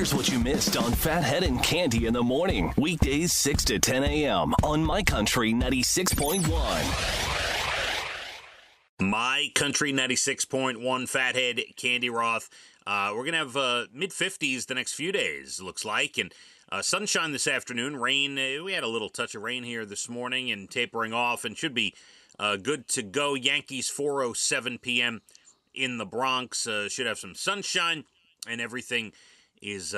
Here's what you missed on Phathead and Cande in the morning. Weekdays 6 to 10 a.m. on My Country 96.1. My Country 96.1, Phathead, Cande Roth. We're going to have mid-50s the next few days, looks like. And sunshine this afternoon. Rain, we had a little touch of rain here this morning and tapering off and should be good to go. Yankees 4:07 p.m. in the Bronx. Should have some sunshine and everything is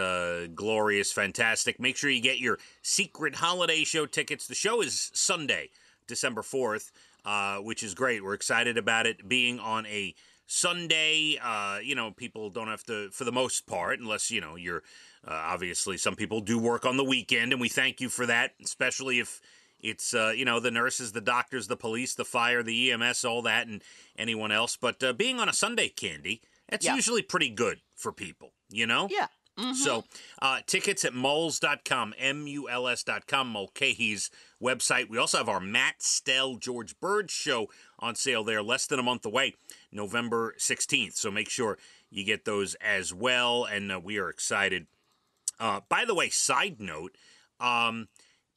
glorious, fantastic. Make sure you get your secret holiday show tickets. The show is Sunday, December 4th, which is great. We're excited about it being on a Sunday. People don't have to, for the most part, unless, you're obviously some people do work on the weekend, and we thank you for that, especially if it's, the nurses, the doctors, the police, the fire, the EMS, all that, and anyone else. But being on a Sunday, Cande, that's usually pretty good for people, Yeah. Mm-hmm. So, tickets at muls.com, MULS.com, Mulcahy's website. We also have our Matt Stell, George Bird show on sale there, less than a month away, November 16th. So make sure you get those as well, and we are excited. By the way, side note,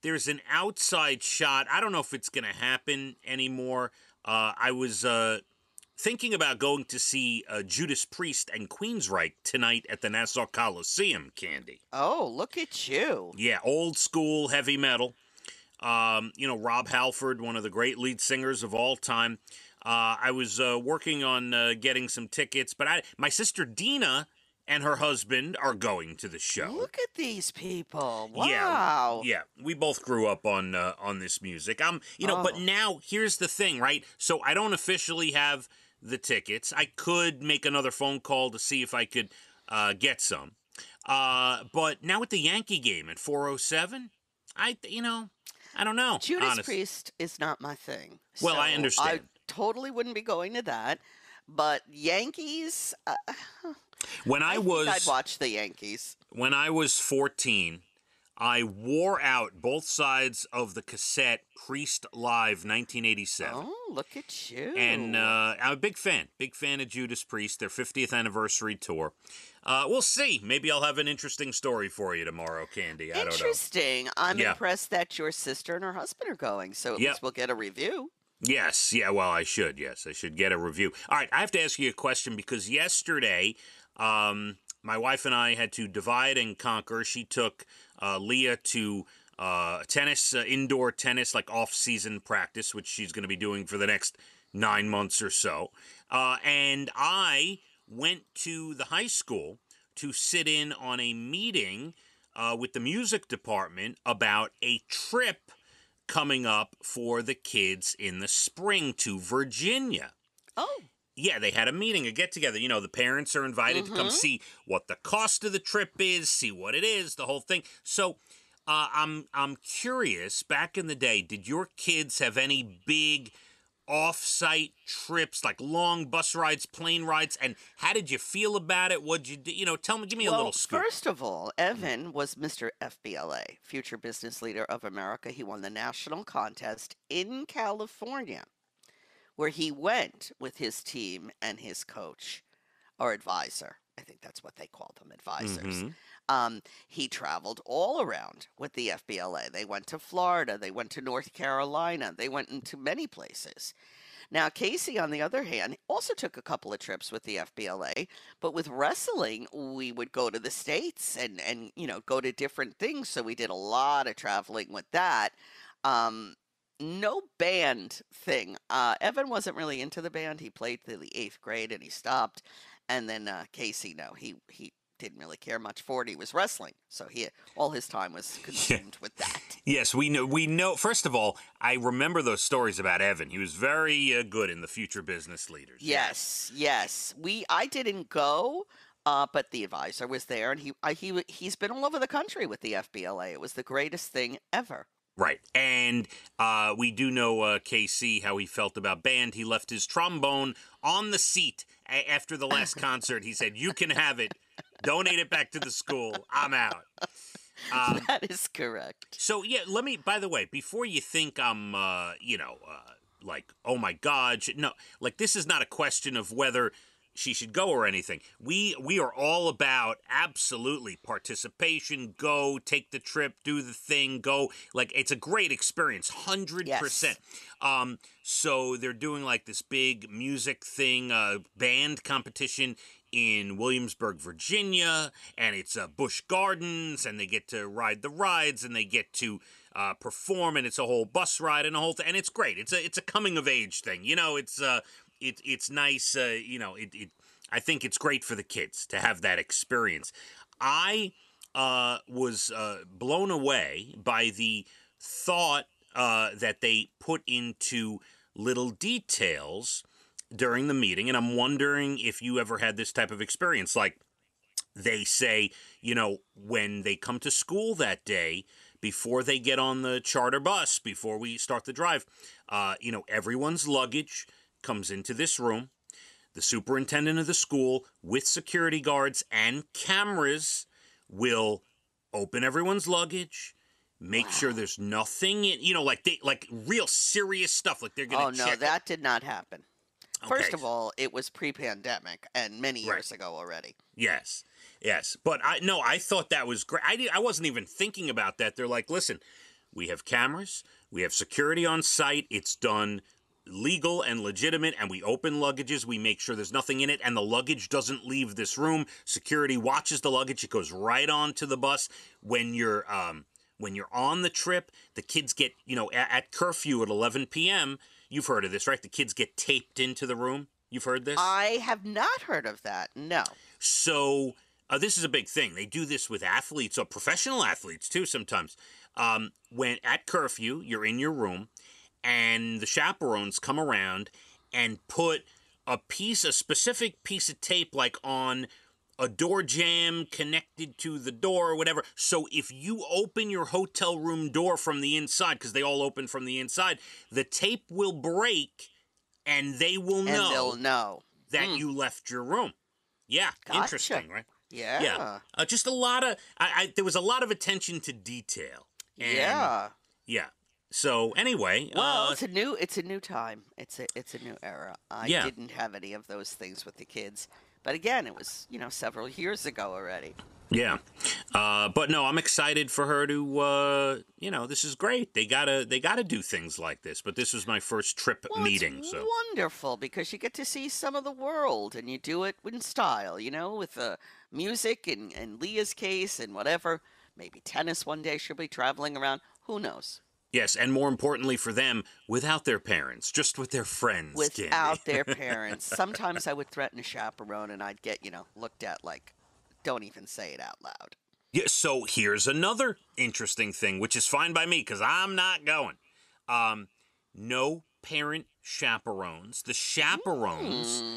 there's an outside shot. I don't know if it's going to happen anymore. I was thinking about going to see Judas Priest and Queensryche tonight at the Nassau Coliseum, Cande. Oh, look at you. Yeah, old school heavy metal. Rob Halford, one of the great lead singers of all time. I was working on getting some tickets, but my sister Dina and her husband are going to the show. Look at these people. Wow. Yeah. We both grew up on this music. But now here's the thing, right? So I don't officially have the tickets. I could make another phone call to see if I could get some. But now with the Yankee game at 4:07, I don't know. Judas Priest is not my thing. Well, so I understand. I totally wouldn't be going to that. But Yankees, I'd watch the Yankees. When I was 14, I wore out both sides of the cassette Priest Live 1987. Oh, look at you. And I'm a big fan of Judas Priest, their 50th anniversary tour. We'll see. Maybe I'll have an interesting story for you tomorrow, Cande. I don't know. Interesting. I'm impressed that your sister and her husband are going, so at least we'll get a review. Yes. Yeah, well, I should. Yes, I should get a review. All right, I have to ask you a question because yesterday my wife and I had to divide and conquer. She took Leah to tennis, indoor tennis, like off-season practice, which she's going to be doing for the next 9 months or so. And I went to the high school to sit in on a meeting with the music department about a trip coming up for the kids in the spring to Virginia. Oh. Yeah, they had a meeting, a get-together. The parents are invited to come see what the cost of the trip is, see what it is, the whole thing. So I'm curious, back in the day, did your kids have any big off-site trips, like long bus rides, plane rides, and how did you feel about it? What'd you do? Give me a little scoop. First of all, Evan was Mr. FBLA, Future Business Leader of America. He won the national contest in California, where he went with his team and his coach, or advisor. I think that's what they called them, advisors. He traveled all around with the FBLA. They went to Florida. They went to North Carolina. They went into many places. Now, Casey, on the other hand, also took a couple of trips with the FBLA, but with wrestling, we would go to the States and go to different things. So we did a lot of traveling with that. No band thing. Evan wasn't really into the band. He played till the 8th grade and he stopped. And then Casey, no, he didn't really care much for it. He was wrestling, so all his time was consumed with that. Yes, we know. First of all, I remember those stories about Evan. He was very good in the Future Business Leaders. Yes. I didn't go, but the advisor was there, and he's been all over the country with the FBLA. It was the greatest thing ever. Right. And we do know KC, how he felt about band. He left his trombone on the seat after the last concert. He said, "You can have it. Donate it back to the school. I'm out." That is correct. So, yeah, by the way, before you think I'm, like, oh my God, no, like, this is not a question of whether she should go or anything. We are all about absolutely participation. Go, take the trip, do the thing, go. Like, it's a great experience, 100%. Yes. So they're doing like this big music thing, band competition in Williamsburg, Virginia, and it's Busch Gardens, and they get to ride the rides, and they get to perform, and it's a whole bus ride and a whole thing, and it's great. It's a coming of age thing, you know. It's nice, you know. I think it's great for the kids to have that experience. I was blown away by the thought that they put into little details during the meeting, and I'm wondering if you ever had this type of experience. Like, they say, you know, when they come to school that day, before they get on the charter bus, before we start the drive, you know, everyone's luggage comes into this room. The superintendent of the school, with security guards and cameras, will open everyone's luggage, make sure there's nothing in, you know, like real serious stuff. Like, they're going to check. Oh, no, that did not happen. Okay. First of all, it was pre-pandemic and many years ago already. Yes. But I thought that was great. I wasn't even thinking about that. They're like, listen, we have cameras, we have security on site, it's done legal and legitimate, and we open luggages, we make sure there's nothing in it, and the luggage doesn't leave this room. Security watches the luggage, it goes right on to the bus. When you're on the trip, the kids get, you know, at curfew at 11 p.m., you've heard of this, right? The kids get taped into the room. You've heard this? I have not heard of that, no. So this is a big thing. They do this with athletes, or professional athletes too sometimes. When at curfew, you're in your room, and the chaperones come around and put a specific piece of tape, like on a door jamb connected to the door or whatever. So if you open your hotel room door from the inside, because they all open from the inside, the tape will break, and they will know. And they'll know that you left your room. Yeah, gotcha. Interesting, right? Yeah. Just a lot of there was a lot of attention to detail. And, yeah. So anyway, well, it's a new time. It's a new era. I didn't have any of those things with the kids, but again, it was, you know, several years ago already. Yeah, but no, I'm excited for her to. You know, this is great. They gotta do things like this. But this was my first trip meeting. It's so wonderful because you get to see some of the world, and you do it in style. You know, with music and Leah's case and whatever. Maybe tennis one day. She'll be traveling around. Who knows? Yes, and more importantly for them, without their parents, just with their friends. Without their parents. Sometimes I would threaten a chaperone, and I'd get, you know, looked at like, don't even say it out loud. Yeah, so here's another interesting thing, which is fine by me, because I'm not going. No parent chaperones. The chaperones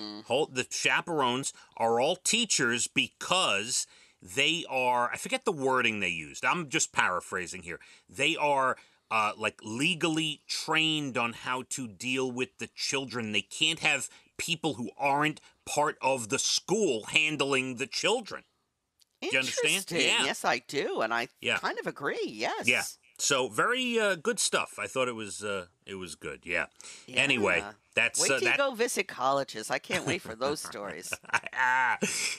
are all teachers, because they are, I forget the wording they used. I'm just paraphrasing here. They are like legally trained on how to deal with the children. They can't have people who aren't part of the school handling the children. Do you understand? Yeah. Yes, I do, and I kind of agree. Yes. Yeah. So very good stuff. I thought it was good. Yeah. Anyway, that's wait till you go visit colleges. I can't wait for those stories.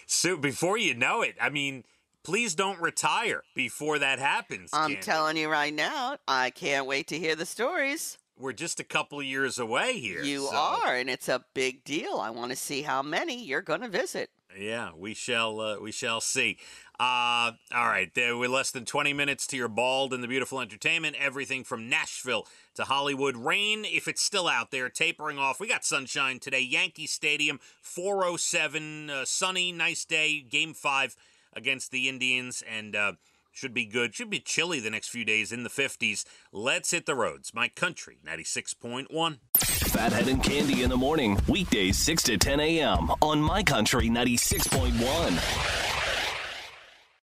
So before you know it, I mean, please don't retire before that happens. I'm Cande. telling you right now, I can't wait to hear the stories. We're just a couple of years away here. You are, and it's a big deal. I want to see how many you're going to visit. Yeah, we shall see. All right, we're less than 20 minutes to your bald and the beautiful entertainment. Everything from Nashville to Hollywood. Rain, if it's still out there, tapering off. We got sunshine today. Yankee Stadium, 407, sunny, nice day. Game 5 against the Indians, and should be good. Should be chilly the next few days in the 50s. Let's hit the roads. My Country 96.1. Phathead and Cande in the morning, weekdays 6 to 10 a.m. on My Country 96.1.